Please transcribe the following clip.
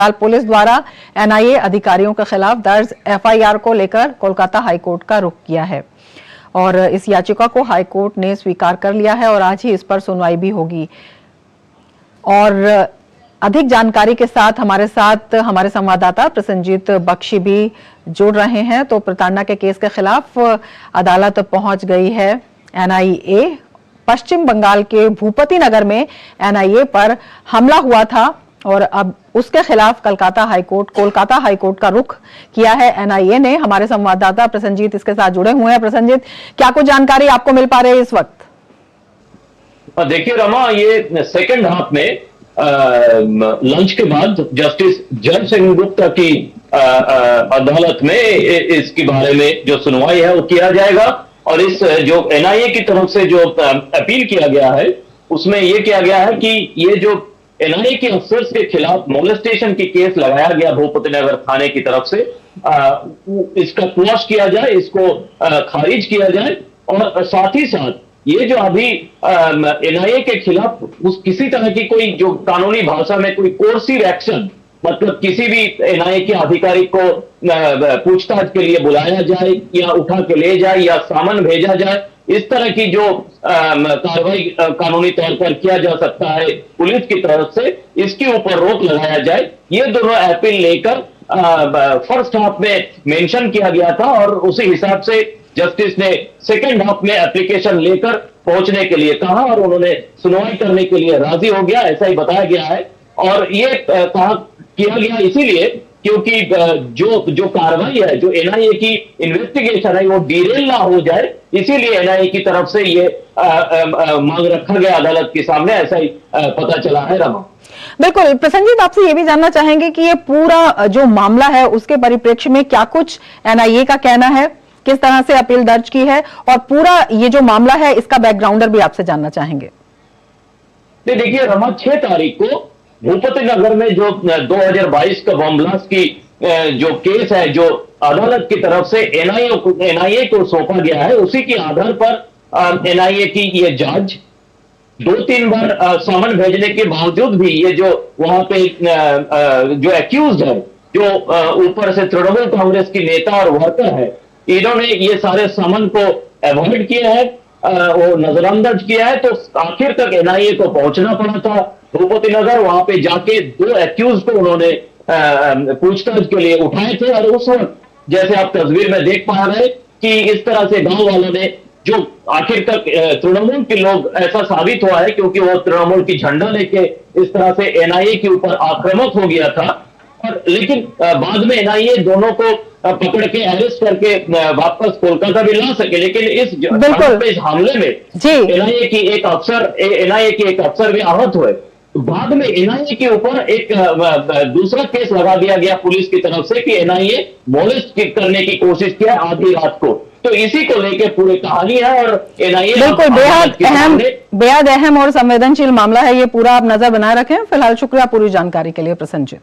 फिलहाल पुलिस द्वारा एनआईए अधिकारियों के खिलाफ दर्ज एफआईआर को लेकर कोलकाता हाईकोर्ट का रुख किया है और इस याचिका को हाईकोर्ट ने स्वीकार कर लिया है और आज ही इस पर सुनवाई भी होगी। और अधिक जानकारी के साथ हमारे संवाददाता प्रसन्नजीत बख्शी भी जुड़ रहे हैं। तो प्रताड़ना के केस के खिलाफ अदालत पहुंच गई है एनआईए। पश्चिम बंगाल के भूपति नगर में एनआईए पर हमला हुआ था और अब उसके खिलाफ कोलकाता हाईकोर्ट का रुख किया है एनआईए ने। हमारे संवाददाता प्रसन्नजीत इसके साथ जुड़े हुए हैं। प्रसन्नजीत, क्या कुछ जानकारी आपको मिल पा रही है इस वक्त? देखिए रमा, ये सेकंड हाफ में लंच के बाद जस्टिस जय सिंह गुप्ता की अदालत में इसके बारे में जो सुनवाई है वो किया जाएगा। और इस जो एनआईए की तरफ से जो अपील किया गया है उसमें यह किया गया है कि ये जो एनआईए के अफसर्स के खिलाफ मोलेस्टेशन की केस लगाया गया भूपति नगर थाने की तरफ से, इसका क्वॉश किया जाए, इसको खारिज किया जाए। और साथ ही साथ ये जो अभी एनआईए के खिलाफ उस किसी तरह की कोई जो कानूनी भाषा में कोई कोर्सिव एक्शन, मतलब किसी भी एनआईए के अधिकारी को पूछताछ के लिए बुलाया जाए या उठा के ले जाए या सामान भेजा जाए, इस तरह की जो कार्रवाई कानूनी तौर पर किया जा सकता है पुलिस की तरफ से, इसके ऊपर रोक लगाया जाए। ये दोनों अपील लेकर फर्स्ट हाफ में मेंशन किया गया था और उसी हिसाब से जस्टिस ने सेकंड हाफ में एप्लीकेशन लेकर पहुंचने के लिए कहा और उन्होंने सुनवाई करने के लिए राजी हो गया, ऐसा ही बताया गया है। और ये कहा किया गया इसीलिए क्योंकि जो कार्रवाई है, जो एनआईए की इन्वेस्टिगेशन है, वो डिरेल ना हो जाए, इसीलिए एनआईए की तरफ से ये मांग रखा गया अदालत के सामने, ऐसा ही पता चला है रमा। बिल्कुल प्रसन्नजीत, आपसे ये भी जानना चाहेंगे कि ये पूरा जो मामला है उसके परिप्रेक्ष्य में क्या कुछ एनआईए का कहना है, किस तरह से अपील दर्ज की है और पूरा ये जो मामला है इसका बैकग्राउंडर भी आपसे जानना चाहेंगे। देखिए रमा, 6 तारीख को भूपति नगर में जो 2022 का बम ब्लास्ट की जो केस है, जो अदालत की तरफ से एनआईए को सौंपा गया है, उसी के आधार पर एनआईए की ये जांच 2-3 बार सामान भेजने के बावजूद भी ये जो वहां पे जो एक्यूज्ड है, जो ऊपर से तृणमूल कांग्रेस की नेता और वर्कर है, इन्होंने ये सारे सामान को अवॉइड किया है, वो नजरअंदाज किया है। तो आखिर तक एनआईए को पहुंचना पड़ा था भूपति नगर। वहां पे जाके 2 एक्यूज को उन्होंने पूछताछ के लिए उठाए थे और उस वक्त जैसे आप तस्वीर में देख पा रहे कि इस तरह से गांव वालों ने जो आखिर तक तृणमूल के लोग, ऐसा साबित हुआ है क्योंकि वो तृणमूल की झंडा लेके इस तरह से एनआईए के ऊपर आक्रामक हो गया था। और लेकिन बाद में एनआईए दोनों को पकड़ के अरेस्ट करके वापस कोलकाता भी ला सके, लेकिन इस हमले में एनआईए की एक अफसर भी आहत हुए। बाद में एनआईए के ऊपर एक दूसरा केस लगा दिया गया पुलिस की तरफ से कि एनआईए मोलेस्ट करने की कोशिश किया आधी रात को। तो इसी को लेकर पूरी कहानी है और एनआईए बिल्कुल बेहद अहम और संवेदनशील मामला है ये पूरा। आप नजर बनाए रखें। फिलहाल शुक्रिया पूरी जानकारी के लिए प्रसन्नजीत।